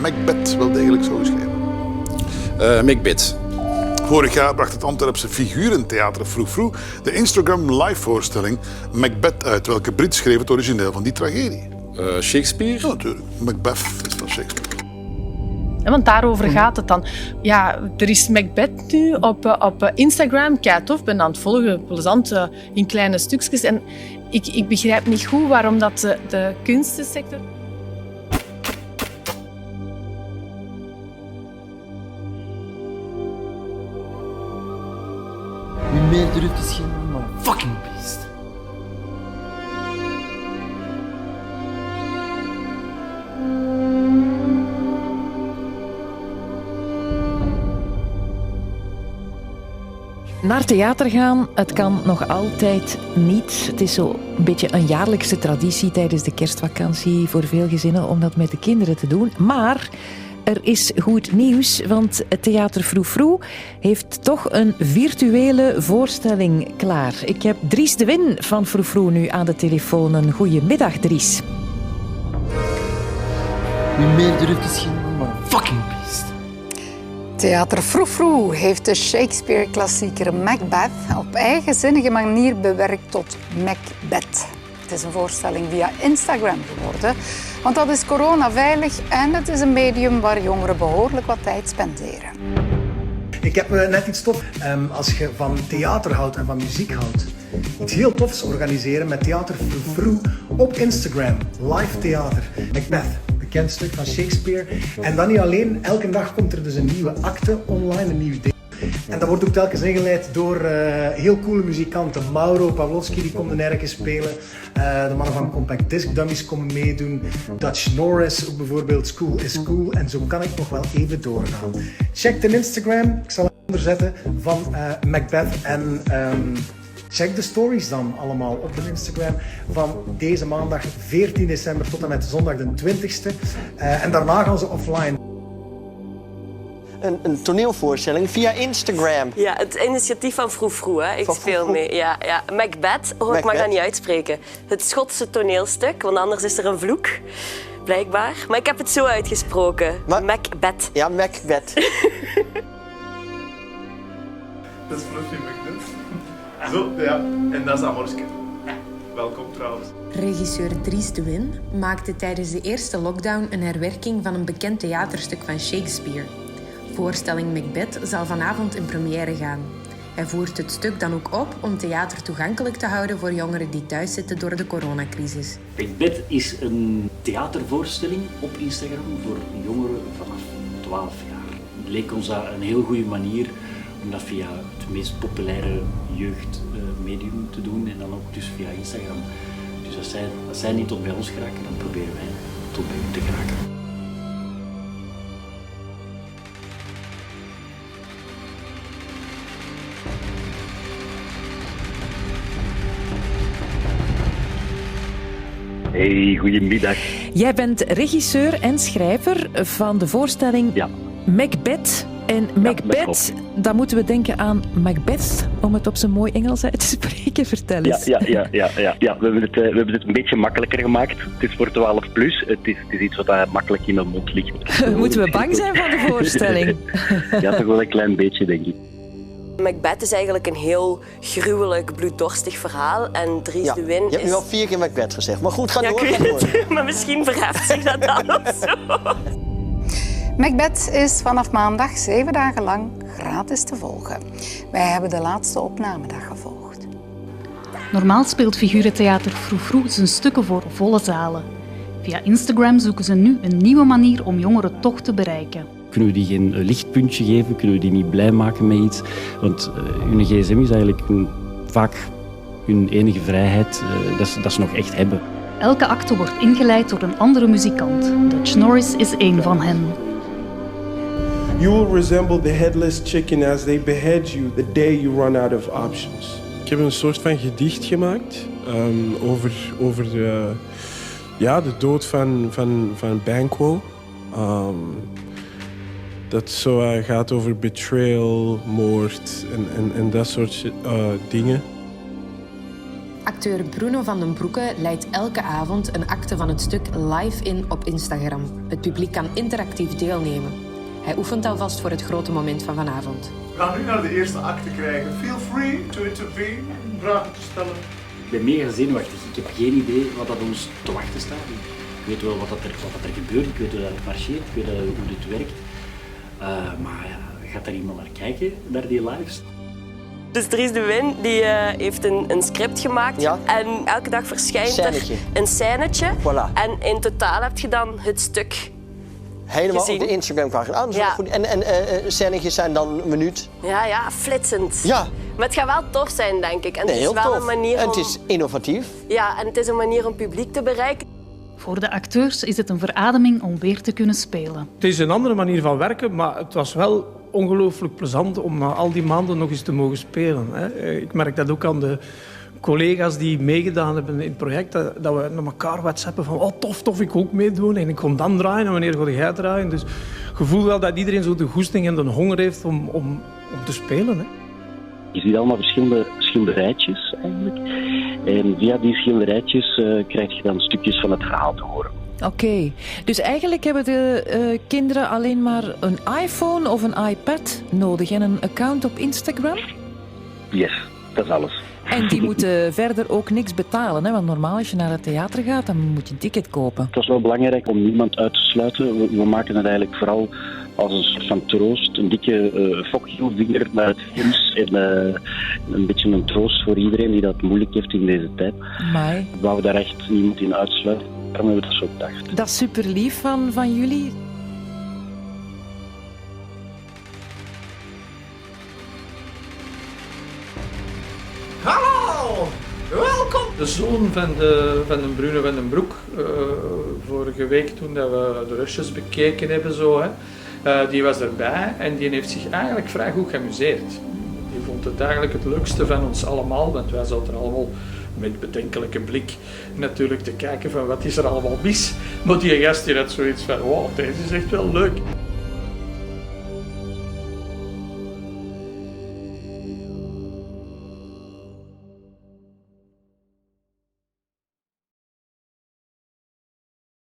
Macbeth wel degelijk zo geschreven? Macbeth. Vorig jaar bracht het Antwerpse figurentheater Froe Froe de Instagram live-voorstelling Macbeth uit. Welke Brit schreef het origineel van die tragedie? Shakespeare? Ja, natuurlijk. Macbeth is van Shakespeare. Ja, want daarover gaat het dan. Ja, er is Macbeth nu op Instagram. Kei tof, ik ben aan het volgen, plezant, in kleine stukjes. En ik begrijp niet goed waarom dat de kunstensector... Wie meer durft te schilderen dan een fucking beest. Naar theater gaan, het kan nog altijd niet. Het is zo een beetje een jaarlijkse traditie tijdens de kerstvakantie voor veel gezinnen om dat met de kinderen te doen. Maar er is goed nieuws, want het Theater Froe Froe heeft toch een virtuele voorstelling klaar. Ik heb Dries de Win van Froe Froe nu aan de telefoon. Een goeiemiddag, Dries. Wie meer durft te schilderen dan een fucking beest. Theater Froe Froe heeft de Shakespeare-klassieker Macbeth op eigenzinnige manier bewerkt tot Macbeth. Het is een voorstelling via Instagram geworden, want dat is coronaveilig en het is een medium waar jongeren behoorlijk wat tijd spenderen. Ik heb net iets tof. Als je van theater houdt en van muziek houdt, iets heel tofs organiseren met Theater Froe Froe op Instagram. Live theater. Macbeth, bekend stuk van Shakespeare. En dan niet alleen, elke dag komt er dus een nieuwe acte online, een nieuw deel. En dat wordt ook telkens ingeleid door heel coole muzikanten. Mauro Pawlowski, die komt een erke spelen. De mannen van Compact Disc Dummies komen meedoen. Dutch Norris, ook bijvoorbeeld School is Cool. En zo kan ik nog wel even doorgaan. Check de Instagram, ik zal het onderzetten, van Macbeth. En check de stories dan allemaal op de Instagram van deze maandag 14 december tot en met zondag de 20e. En daarna gaan ze offline. Een toneelvoorstelling via Instagram. Ja, het initiatief van Froe Froe, hè. Ik speel mee. Ja. Macbeth, ik mag dat niet uitspreken. Het Schotse toneelstuk, want anders is er een vloek. Blijkbaar. Maar ik heb het zo uitgesproken. Macbeth. Ja, Macbeth. Dat is Fluffy Macbeth. Zo, ja. En dat is Amorske. Welkom trouwens. Regisseur Dries de Win maakte tijdens de eerste lockdown een herwerking van een bekend theaterstuk van Shakespeare. Voorstelling Macbeth zal vanavond in première gaan. Hij voert het stuk dan ook op om theater toegankelijk te houden voor jongeren die thuis zitten door de coronacrisis. Macbeth is een theatervoorstelling op Instagram voor jongeren vanaf 12 jaar. Het leek ons dat een heel goede manier om dat via het meest populaire jeugdmedium te doen en dan ook dus via Instagram. Dus als zij niet tot bij ons geraken, dan proberen wij tot bij u te geraken. Hey, goedemiddag. Jij bent regisseur en schrijver van de voorstelling Macbeth. En Macbeth, dan moeten we denken aan Macbeth, om het op zijn mooi Engels uit te spreken. Vertel eens. Ja. We hebben het een beetje makkelijker gemaakt. Het is voor 12 plus. Het is iets wat makkelijk in mijn mond ligt. Moeten we bang zijn van de voorstelling? Ja, toch wel een klein beetje, denk ik. Macbeth is eigenlijk een heel gruwelijk, bloeddorstig verhaal. En Dries de Win Je hebt nu al 4 keer Macbeth gezegd. Maar goed, ga door. Ik weet het, maar misschien verheft zich dat dan of zo. Macbeth is vanaf maandag 7 dagen lang gratis te volgen. Wij hebben de laatste opnamedag gevolgd. Normaal speelt Figurentheater Froe Froe zijn stukken voor volle zalen. Via Instagram zoeken ze nu een nieuwe manier om jongeren toch te bereiken. Kunnen we die geen lichtpuntje geven? Kunnen we die niet blij maken met iets? Want hun gsm is eigenlijk vaak hun enige vrijheid dat ze nog echt hebben. Elke acte wordt ingeleid door een andere muzikant. Dutch Norris is één van hen. You will resemble the headless chicken as they behead you the day you run out of options. Ik heb een soort van gedicht gemaakt over de dood van Banquo. Dat zo gaat over betrayal, moord en dat soort dingen. Acteur Bruno van den Broeke leidt elke avond een acte van het stuk live in op Instagram. Het publiek kan interactief deelnemen. Hij oefent alvast voor het grote moment van vanavond. We gaan nu naar de eerste acte krijgen. Feel free to intervene, vragen te stellen. Ik ben mega zenuwachtig. Ik heb geen idee wat dat ons te wachten staat. Ik weet wel wat er gebeurt, ik weet hoe dat marcheert, ik weet hoe dit werkt. Maar ja, gaat er iemand naar kijken, naar die lives? Dus Dries de Win die, heeft een script gemaakt en elke dag verschijnt er een scènetje. Voilà. En in totaal heb je dan het stuk helemaal gezien. op de Instagram-pagina. Ah, dat is wel goed. En scènetjes zijn dan een minuut. Ja, flitsend. Ja. Maar het gaat wel tof zijn, denk ik. En Nee, het is heel wel tof. een manier En om... het is innovatief. Ja, en het is een manier om publiek te bereiken. Voor de acteurs is het een verademing om weer te kunnen spelen. Het is een andere manier van werken, maar het was wel ongelooflijk plezant om na al die maanden nog eens te mogen spelen. Ik merk dat ook aan de collega's die meegedaan hebben in het project, dat we naar elkaar whatsappen van oh, tof, ik ook meedoen en ik kom dan draaien en wanneer ga jij draaien. Dus ik gevoel wel dat iedereen zo de goesting en de honger heeft om te spelen. Hè. Je ziet allemaal verschillende schilderijtjes eigenlijk. En via die schilderijtjes krijg je dan stukjes van het verhaal te horen. Oké, dus eigenlijk hebben de kinderen alleen maar een iPhone of een iPad nodig en een account op Instagram? Yes, dat is alles. En die moeten verder ook niks betalen, hè? Want normaal als je naar het theater gaat, dan moet je een ticket kopen. Het was wel belangrijk om niemand uit te sluiten. We maken het eigenlijk vooral als een soort van troost, een dikke fuck you vinger naar het virus en een beetje een troost voor iedereen die dat moeilijk heeft in deze tijd. Amai. We wouden daar echt niemand in uitsluiten. Daarom hebben we dat zo bedacht. Dat is super lief van jullie. Hallo, welkom! De zoon van de Bruno van den Broek, vorige week toen dat we de rustjes bekeken hebben, die was erbij en die heeft zich eigenlijk vrij goed geamuseerd. Die vond het eigenlijk het leukste van ons allemaal, want wij zaten allemaal met bedenkelijke blik natuurlijk te kijken van wat is er allemaal mis. Maar die gast die had zoiets van, wow, deze is echt wel leuk.